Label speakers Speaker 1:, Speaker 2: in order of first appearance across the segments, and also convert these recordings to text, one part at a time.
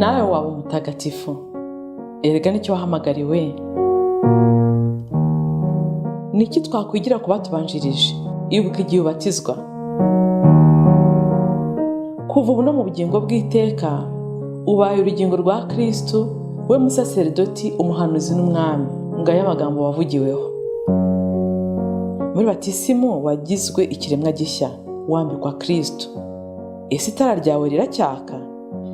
Speaker 1: nawe waba umutagatifu. Erega nicyo wahamagariwe. Niki twakwigira ku batubanjirije? Ibuka igihe ubatizwa. Kuva ubu no mu bugingo bw'iteka ubaye urugingo rwa Kristo, we musaserdoti, umuhanuzi n'umwami. Ngaya amagambo wavugiweho. Muri batisimu wagizwe ikiremwa gishya, wambikwa Kristo. Ese itara ryawe riracyaka?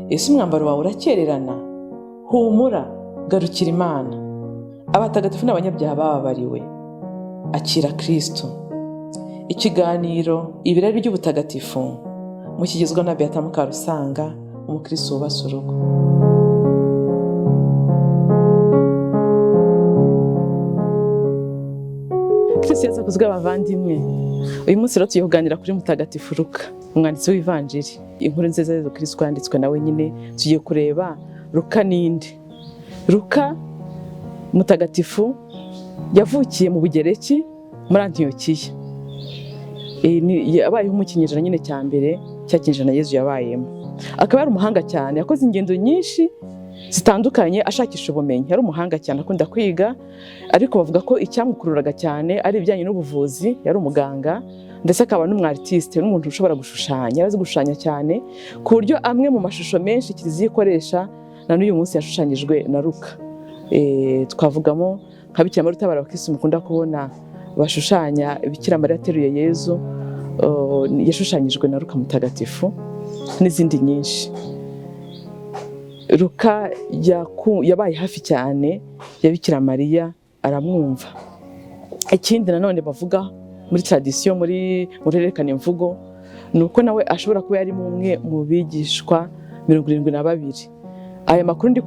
Speaker 1: Ese umwambaro wawe urakererana? Humura, garukira Imana. Abatagatifu n'abanyabyaha bababariwe. Akira Kristo. Ikiganiro Ibirari by'ubutagatifu mukigezwa na Beata Mukarusanga, umukristo wubase urugo. Kristo yaza kuzwa abavandimwe. Uyu munsi rero tugiye kuganira kuri Mutagatifu Luka, umwanditsi w'ivanjiri. Inkuru nziza ya Kristo yanditswe nawe nyine. Tugiye kureba Luka ninde. Luka Mutagatifu yavukiye mu Bugereki muri Antiyokiya. Yabayeho mu kinyejana nyine cya mbere cya kinyejana Yezu yabayemo. Akaba ari umuhanga cyane, yakoze ingendo nyinshi zitandukanye ashakisha ubumenyi. Yari umuhanga cyane, akunda kwiga, ariko bavuga ko icyamukururaga cyane ari ibijyanye n'ubuvuzi. Yari umuganga ndetse akaba n'umwanditsi, n'umuntu ushobora gushushanya. Yarazi gushushanya cyane ku buryo amwe mu mashusho menshi Kiliziya ikoresha na n'uyu munsi yashushanyijwe na Luka. Twavugamo nka Bikira Mariya utabara abakristo mukunda kubona bashushanya Bikira Mariya ateruye Yezu, yashushanyijwe na Luka Mutagatifu, n'izindi nyinshi. Luka yabaye hafi cyane ya Bikira Mariya, aramwumva. Ikindi nanone bavuga muri tradition, muri ruhererekane mvugo, nuko nawe ashobora kuba yari umwe mu bigishwa 72. Aya makuru ndi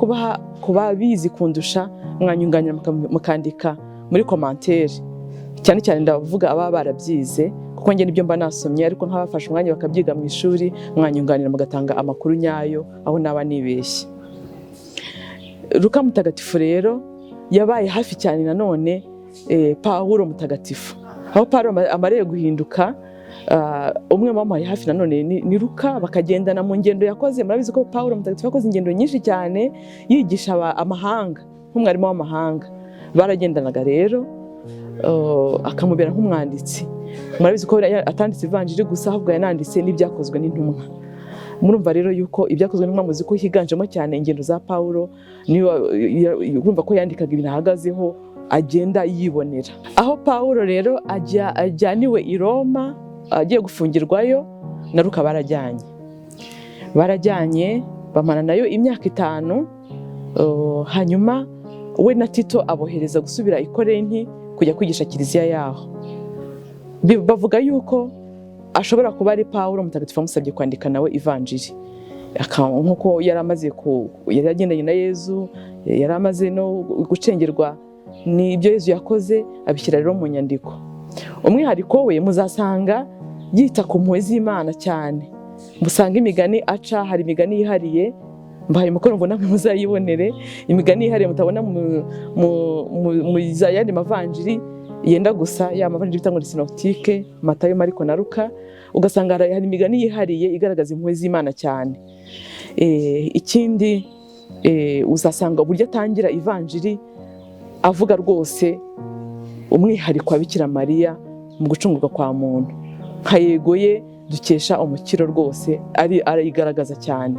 Speaker 1: kuba bizi kundusha, mwanyunganira mukandika muri commentaire. Cyane cyane ndavuga aba barabyize, kuko nge nibyo mba nasomye, ariko nk'abafashe umwanya bakabyiga mu ishuri, mwanyunganira mugatanga amakuru nyayo aho naba nibeshye. Luka Mutagatifu rero yabaye hafi cyane nanone Pawulo Mutagatifu. Aho Pawulo amariye guhinduka, umwe wamuhaye hafi nanone ni Luka, bakagendana mu ngendo yakoze. Murabizi ko Pawulo Mutagatifu yakoze ingendo nyinshi cyane yigisha amahanga, nk'umwarimu w'amahanga. Baragendanaga rero, akamubera nk'umwanditsi. Murabizi ko atanditse ivanjiri gusa, ahubwo yananditse n'ibyakozwe n'intumwa. Murumva rero yuko ibyakozwe n'intumwa muzi ko higanjemo cyane ingendo za Pawulo. Urumva ko yandikaga ibintu ahagazeho, agenda yibonera. Aho Pawulo rero ajyaniwe i Roma, agiye gufungirwayo, na Luka barajyanye bamara nayo imyaka 5. Hanyuma we na Tito abohereza gusubira i Korinti kujya kwigisha Kiliziya yaho. Bavuga yuko ashobora kuba ari Pawulo Mutagatifu amusabye kwandika nawe ivanjiri, nkuko yari agendanye na Yezu, yari amaze no gucengerwa n'ibyo Yezu yakoze, abishyira rero mu nyandiko. Umwihariko we muzasanga yita ku mpuhwe z'Imana cyane. Musanga imigani aca, hari imigani yihariye, mbaye mukoro ngo namwe muzayibonere. Imigani yihariye mutabona mu yandi mavanjiri yenda gusa, ya mavanjiri bitangwa sinoptike, Matayo, Mariko na Luka. Ugasanga hari imigani yihariye igaragaza impuhwe z'Imana cyane. Ikindi uzasanga uburyo atangira ivanjiri avuga rwose umwihariko wa Bikira Mariya mu gucungurwa kwa muntu. Nka yego ye dukesha umukiro rwose, arigaragaza cyane.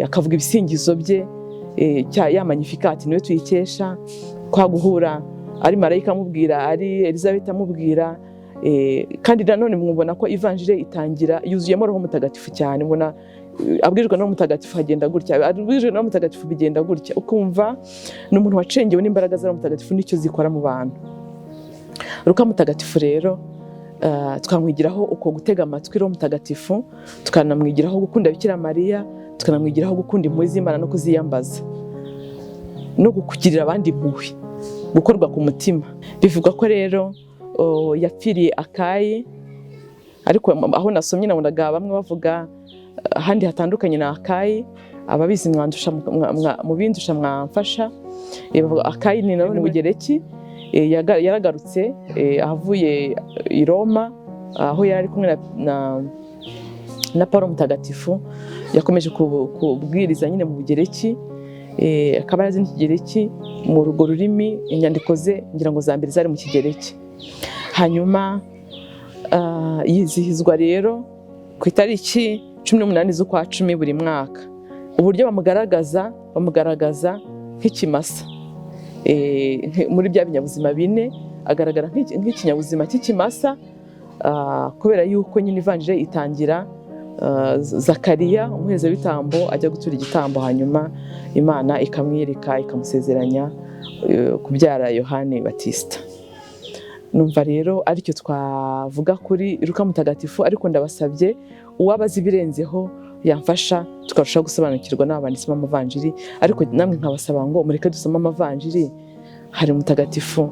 Speaker 1: Akavuga ibisingizo bye, ya Magnificat niwe tuyikesha, kwa guhura ari marayika amubwira, ari Elizabeth amubwira. Kandi nanone mwubona ko ivanjiri itangira yuzuyemo Roho Mutagatifu cyane. Mbona abwirijwe no Mutagatifu hagenda gutya, abwirijwe no Mutagatifu bigenda gutya, ukumva n'umuntu wacengewe n'imbaraga za Mutagatifu nicyo zikora mu bantu. Luka Mutagatifu rero twamwigiraho uko gutega amatwi Roho Mutagatifu, tukanamwigiraho gukunda Bikira Mariya, tukanamwigiraho gukunda impuhwe z'Imana no kuziyambaza, no gukugirira abandi impuhwe, gukorwa ku mutima. Bivuga ko rero yapfiriye Akayi, ariko aho nasomye nabonaga bamwe bavuga ahandi hatandukanye na Akayi. Ababizi mubindusha mwamfasha. Akayi ni nanone mu Bugereki, yaragarutse ahavuye i Roma, aho yari kumwe na Paulo Mutagatifu yakomeje kubwiriza nyine mu Bugereki, akaba yarazi n'Ikigereki mu rugo rurimi. Inyandiko ze ngira ngo za mbere zari mu Kigereki. Hanyuma yizihizwa rero ku itariki 18 z'ukwa 10 buri mwaka. Uburyo bamugaragaza nk'ikimasa, muri bya binyabuzima bine agaragara nk'ikinyabuzima cy'ikimasa, kubera yuko nyine ivanjiri itangira Zakariya umuherezabitambo ajya gutura igitambo, hanyuma Imana ikamwirika ikamusezeranya kubyara Yohani Batista. Numva rero aricyo twavuga kuri Luka Mutagatifu, ariko ndabasabye uwabazi ibirenzeho yamfasha tukarushaho gusobanukirwa n'abanditsi b'amavanjiri. Ariko namwe nkabasaba ngo mureke dusome amavanjiri. Hari Mutagatifu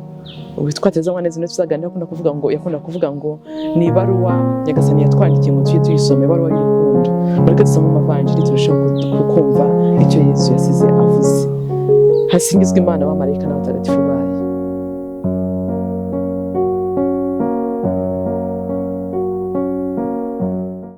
Speaker 1: witwa Twaremewe tuzaganira yakunda kuvuga ngo ni ibaruwa Nyagasani yatwandikiye ngo tujye tuyisome, ibaruwa y'urukundo. Mureke dusome amavanjiri turushaho kumva icyo Yesu yasize avuze. Hasingizwe Imana, abamarayika n'abatagatifu.